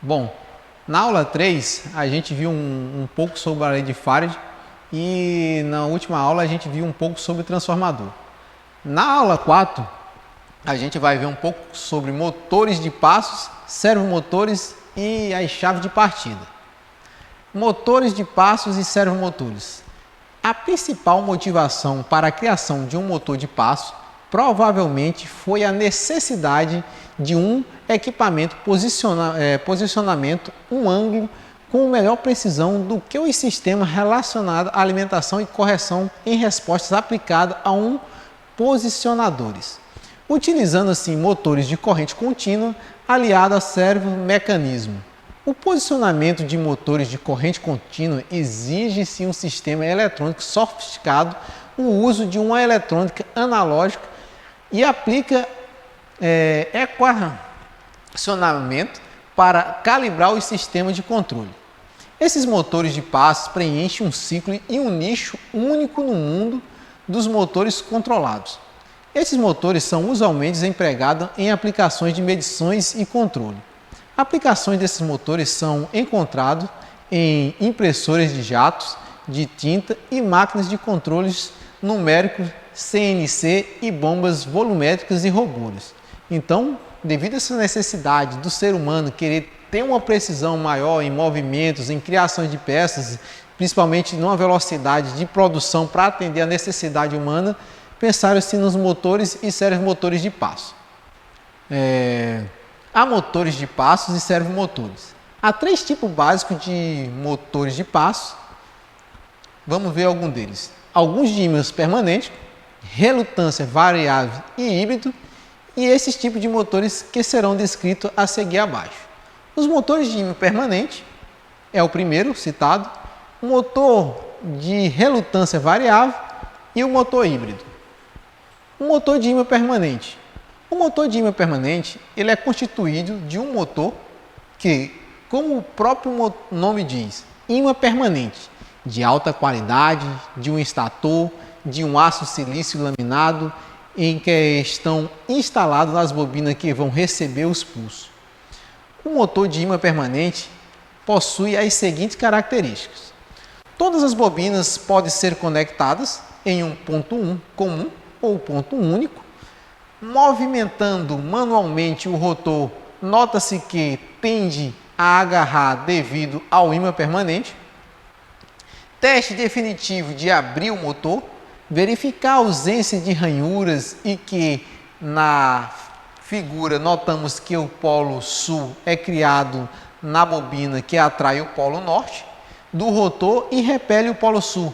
Bom, na aula 3 a gente viu um pouco sobre a lei de Faraday e na última aula a gente viu um pouco sobre o transformador. Na aula 4 a gente vai ver um pouco sobre motores de passos, servomotores e as chaves de partida. Motores de passos e servomotores. A principal motivação para a criação de um motor de passo provavelmente foi a necessidade de um equipamento posicionamento, um ângulo com melhor precisão do que os sistemas relacionados à alimentação e correção em respostas aplicadas a posicionadores, utilizando assim motores de corrente contínua aliado a servomecanismo. O posicionamento de motores de corrente contínua exige-se um sistema eletrônico sofisticado, o uso de uma eletrônica analógica e aplica equacionamento para calibrar os sistemas de controle. Esses motores de passos preenchem um ciclo e um nicho único no mundo dos motores controlados. Esses motores são usualmente empregados em aplicações de medições e controle. Aplicações desses motores são encontradas em impressoras de jatos de tinta e máquinas de controles numéricos CNC e bombas volumétricas e robôs. Então, devido a essa necessidade do ser humano querer ter uma precisão maior em movimentos, em criação de peças, principalmente numa velocidade de produção para atender a necessidade humana, pensaram-se nos motores e servomotores de passo. Há motores de passos e servomotores. Há 3 tipos básicos de motores de passo. Vamos ver algum deles. Alguns de ímãs permanentes, relutância variável e híbrido, e esses tipos de motores que serão descritos a seguir abaixo. Os motores de ímã permanente é o primeiro citado, o motor de relutância variável e o motor híbrido. O motor de ímã permanente. O motor de ímã permanente ele é constituído de um motor que, como o próprio nome diz, ímã permanente, de alta qualidade, de um estator, de um aço silício laminado, em que estão instalados nas bobinas que vão receber os pulsos. O motor de ímã permanente possui as seguintes características. Todas as bobinas podem ser conectadas em um ponto comum ou ponto único. Movimentando manualmente o rotor, nota-se que tende a agarrar devido ao ímã permanente. Teste definitivo de abrir o motor, verificar a ausência de ranhuras e que na figura notamos que o polo sul é criado na bobina que atrai o polo norte do rotor e repele o polo sul,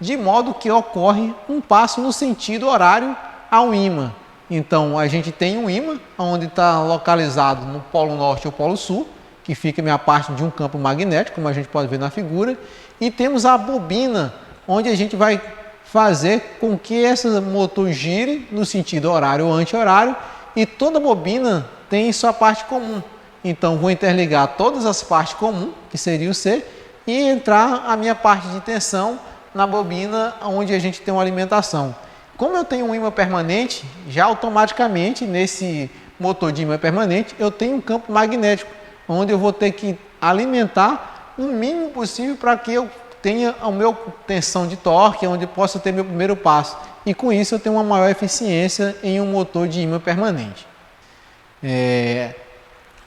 de modo que ocorre um passo no sentido horário ao ímã. Então, a gente tem um ímã, onde está localizado no polo norte ou polo sul, que fica minha parte de um campo magnético, como a gente pode ver na figura, e temos a bobina, onde a gente vai fazer com que esse motor gire no sentido horário ou anti-horário, e toda bobina tem sua parte comum. Então, vou interligar todas as partes comuns, que seria o C, e entrar a minha parte de tensão na bobina, onde a gente tem uma alimentação. Como eu tenho um ímã permanente, já automaticamente nesse motor de ímã permanente eu tenho um campo magnético, onde eu vou ter que alimentar o mínimo possível para que eu tenha a minha tensão de torque, onde eu possa ter meu primeiro passo. E com isso eu tenho uma maior eficiência em um motor de ímã permanente.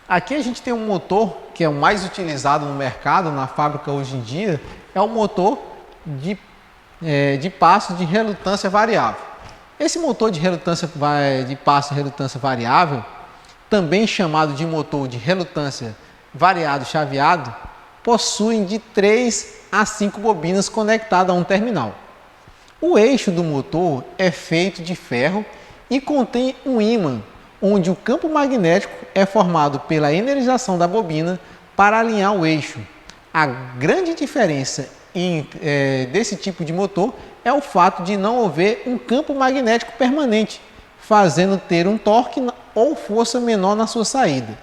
Aqui a gente tem um motor que é o mais utilizado no mercado, na fábrica hoje em dia, é o motor de passo de relutância variável. Esse motor de passo de relutância variável, também chamado de motor de relutância variado chaveado, possui de 3 a 5 bobinas conectadas a um terminal. O eixo do motor é feito de ferro e contém um ímã, onde o campo magnético é formado pela energização da bobina para alinhar o eixo. A grande diferença desse tipo de motor é o fato de não haver um campo magnético permanente, fazendo ter um torque ou força menor na sua saída.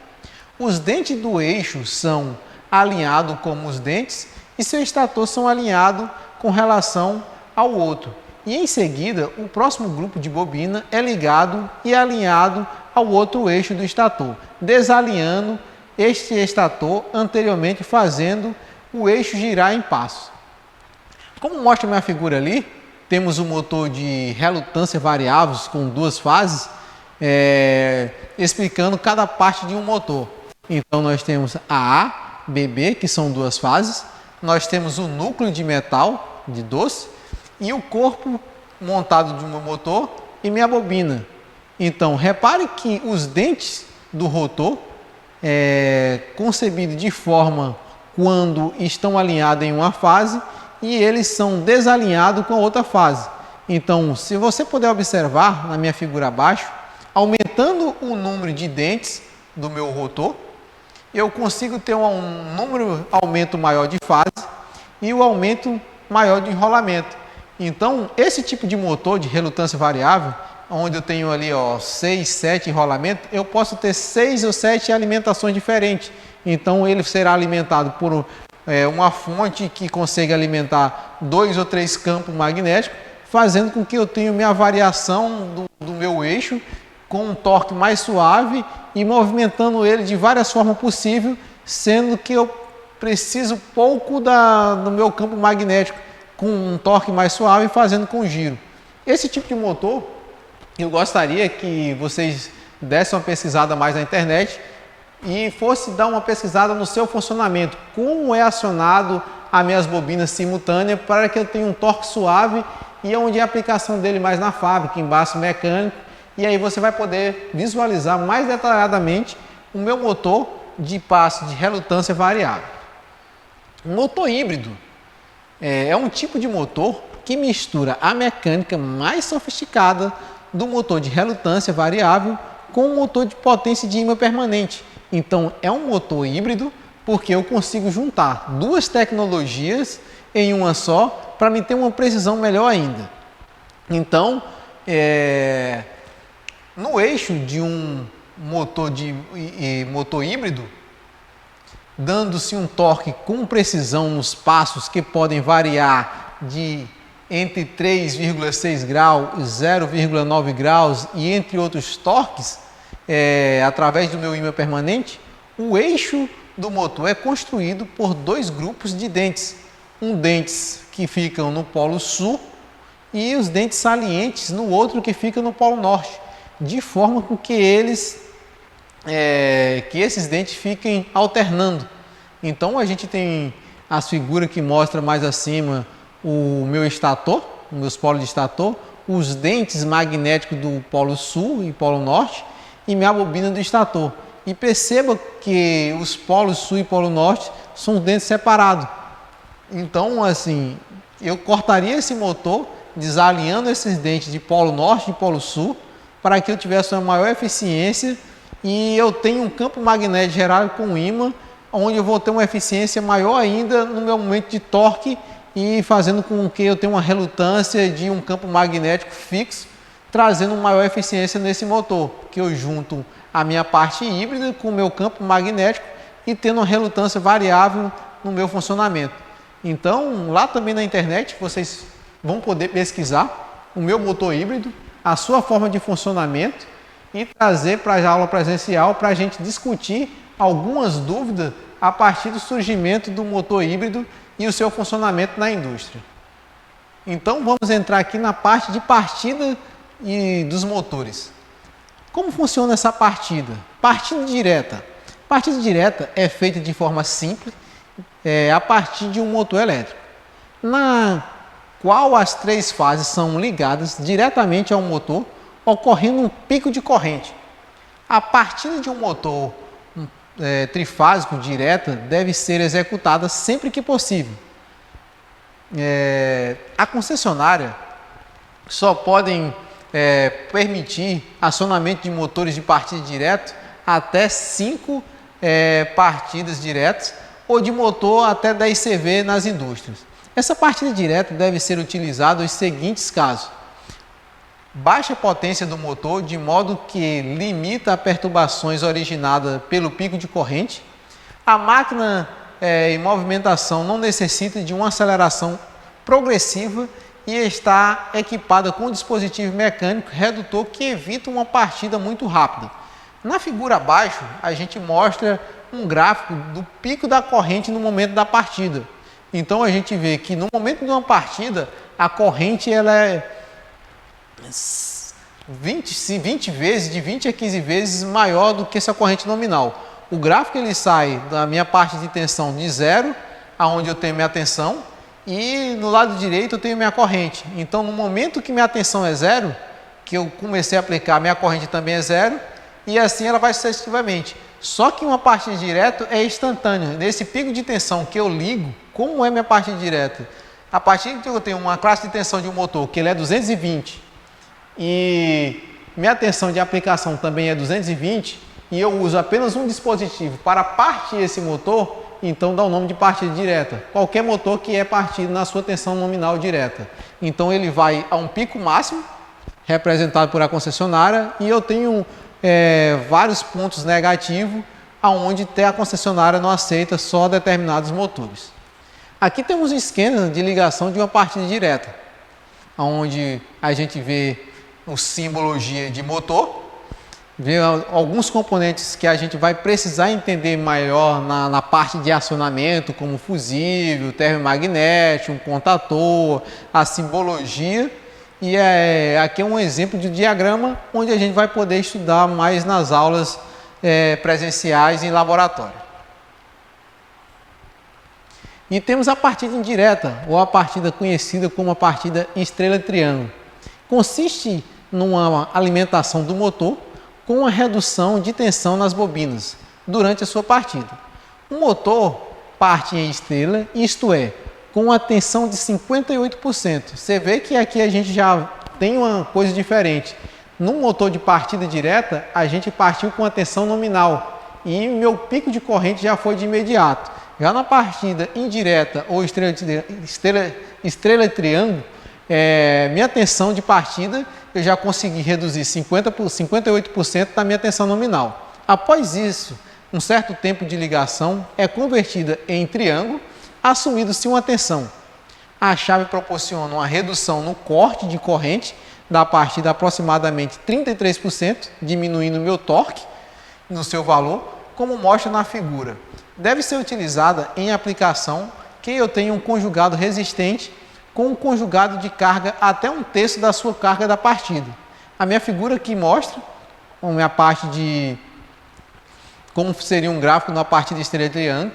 Os dentes do eixo são alinhados como os dentes e seu estator são alinhados com relação ao outro. E em seguida, o próximo grupo de bobina é ligado e alinhado ao outro eixo do estator, desalinhando este estator anteriormente fazendo o eixo girar em passos. Como mostra minha figura ali, temos um motor de relutância variável com duas fases, explicando cada parte de um motor. Então nós temos a BB, que são duas fases, nós temos o núcleo de metal de doce e o corpo montado de um motor e minha bobina. Então repare que os dentes do rotor concebido de forma quando estão alinhados em uma fase e eles são desalinhados com a outra fase. Então, se você puder observar na minha figura abaixo, aumentando o número de dentes do meu rotor, eu consigo ter um aumento maior de fase e o aumento maior de enrolamento. Então, esse tipo de motor de relutância variável, onde eu tenho ali 6, 7 enrolamentos, eu posso ter 6 ou 7 alimentações diferentes. Então, ele será alimentado por uma fonte que consegue alimentar 2 ou 3 campos magnéticos, fazendo com que eu tenha minha variação do meu eixo com um torque mais suave e movimentando ele de várias formas possíveis, sendo que eu preciso pouco do meu campo magnético com um torque mais suave, fazendo com giro. Esse tipo de motor, eu gostaria que vocês dessem uma pesquisada mais na internet e fosse dar uma pesquisada no seu funcionamento, como é acionado as minhas bobinas simultâneas para que eu tenha um torque suave e onde é a aplicação dele mais na fábrica, em baço mecânico, e aí você vai poder visualizar mais detalhadamente o meu motor de passo de relutância variável. O motor híbrido é um tipo de motor que mistura a mecânica mais sofisticada do motor de relutância variável com o motor de potência de ímã permanente. Então, é um motor híbrido porque eu consigo juntar duas tecnologias em uma só para me ter uma precisão melhor ainda. Então, no eixo de um motor híbrido, dando-se um torque com precisão nos passos que podem variar de entre 3,6 graus e 0,9 graus e entre outros torques, através do meu ímã permanente, o eixo do motor é construído por dois grupos de dentes. Dentes que ficam no polo sul e os dentes salientes no outro que fica no polo norte, de forma com que esses dentes fiquem alternando. Então a gente tem as figuras que mostram mais acima o meu estator, os meus polos de estator, os dentes magnéticos do polo sul e polo norte e minha bobina do estator. E perceba que os polos sul e polo norte são dentes separados. Então, assim, eu cortaria esse motor desalinhando esses dentes de polo norte e polo sul para que eu tivesse uma maior eficiência e eu tenho um campo magnético gerado com ímã, onde eu vou ter uma eficiência maior ainda no meu momento de torque e fazendo com que eu tenha uma relutância de um campo magnético fixo, trazendo maior eficiência nesse motor, que eu junto a minha parte híbrida com o meu campo magnético e tendo uma relutância variável no meu funcionamento. Então, lá também na internet, vocês vão poder pesquisar o meu motor híbrido, a sua forma de funcionamento e trazer para a aula presencial para a gente discutir algumas dúvidas a partir do surgimento do motor híbrido e o seu funcionamento na indústria. Então, vamos entrar aqui na parte de partida e dos motores. Como funciona essa partida? Partida direta. Partida direta é feita de forma simples, a partir de um motor elétrico, na qual as três fases são ligadas diretamente ao motor, ocorrendo um pico de corrente. A partida de um motor trifásico direta deve ser executada sempre que possível. A concessionária só podem permitir acionamento de motores de partida direta até 5 partidas diretas ou de motor até 10 CV nas indústrias. Essa partida direta deve ser utilizada nos seguintes casos: baixa potência do motor, de modo que limita as perturbações originadas pelo pico de corrente. A máquina em movimentação não necessita de uma aceleração progressiva e está equipada com um dispositivo mecânico redutor que evita uma partida muito rápida. Na figura abaixo, a gente mostra um gráfico do pico da corrente no momento da partida. Então a gente vê que no momento de uma partida, a corrente ela é 20 vezes, de 20 a 15 vezes maior do que essa corrente nominal. O gráfico ele sai da minha parte de tensão de zero, aonde eu tenho minha tensão, e no lado direito eu tenho minha corrente. Então no momento que minha tensão é zero, que eu comecei a aplicar, minha corrente também é zero, e assim ela vai sucessivamente. Só que uma partida direta é instantânea. Nesse pico de tensão que eu ligo, como é minha partida direta? A partir que eu tenho uma classe de tensão de um motor que ele é 220 e minha tensão de aplicação também é 220 e eu uso apenas um dispositivo para partir esse motor, então dá o nome de partida direta. Qualquer motor que é partido na sua tensão nominal direta. Então ele vai a um pico máximo, representado por a concessionária, e eu tenho vários pontos negativos, aonde a concessionária não aceita só determinados motores. Aqui temos um esquema de ligação de uma partida direta, onde a gente vê o simbologia de motor, vê alguns componentes que a gente vai precisar entender maior na parte de acionamento, como fusível, termomagnético, um contator, a simbologia. E aqui é um exemplo de diagrama onde a gente vai poder estudar mais nas aulas presenciais em laboratório. E temos a partida indireta, ou a partida conhecida como a partida estrela-triângulo. Consiste numa alimentação do motor com uma redução de tensão nas bobinas durante a sua partida. O motor parte em estrela, isto é, com uma tensão de 58%. Você vê que aqui a gente já tem uma coisa diferente. No motor de partida direta, a gente partiu com a tensão nominal e meu pico de corrente já foi de imediato. Já na partida indireta ou estrela triângulo, minha tensão de partida eu já consegui reduzir 58% da minha tensão nominal. Após isso, um certo tempo de ligação é convertida em triângulo, assumindo-se uma tensão. A chave proporciona uma redução no corte de corrente da partida aproximadamente 33%, diminuindo o meu torque no seu valor, como mostra na figura. Deve ser utilizada em aplicação que eu tenha um conjugado resistente com um conjugado de carga até 1/3 da sua carga da partida. A minha figura aqui mostra a minha parte de como seria um gráfico na partida estrela triângulo,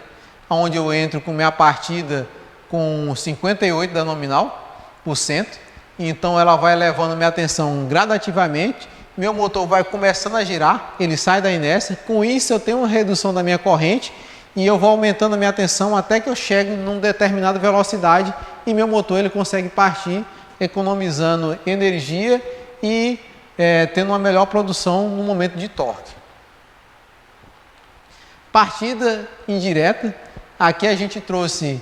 onde eu entro com minha partida com 58 da nominal por cento, então ela vai levando minha tensão gradativamente, meu motor vai começando a girar, ele sai da inércia, com isso eu tenho uma redução da minha corrente e eu vou aumentando a minha tensão até que eu chegue numa determinada velocidade e meu motor ele consegue partir, economizando energia e tendo uma melhor produção no momento de torque. Partida indireta, aqui a gente trouxe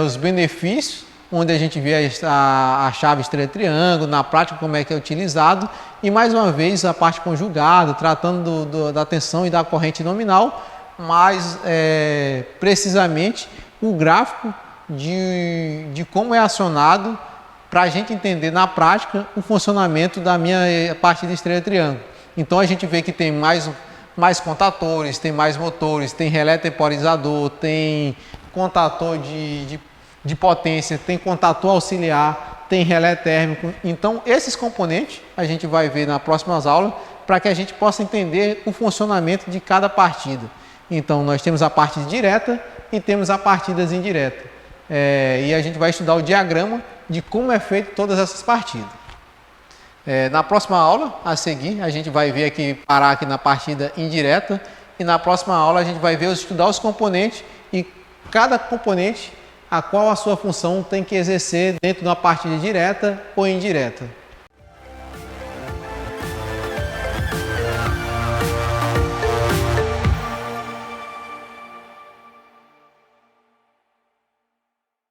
os benefícios, onde a gente vê a chave estrela triângulo, na prática como é que é utilizado, e mais uma vez a parte conjugada, tratando da tensão e da corrente nominal, mais precisamente o gráfico de como é acionado para a gente entender na prática o funcionamento da minha partida estrela triângulo. Então a gente vê que tem mais contatores, tem mais motores, tem relé temporizador, tem contator de potência, tem contator auxiliar, tem relé térmico. Então esses componentes a gente vai ver nas próximas aulas para que a gente possa entender o funcionamento de cada partida. Então nós temos a partida direta e temos a partidas indireta. E a gente vai estudar o diagrama de como é feito todas essas partidas. Na próxima aula, a seguir, a gente vai ver aqui, parar aqui na partida indireta, e na próxima aula a gente vai ver, estudar os componentes e cada componente a qual a sua função tem que exercer dentro de uma partida direta ou indireta.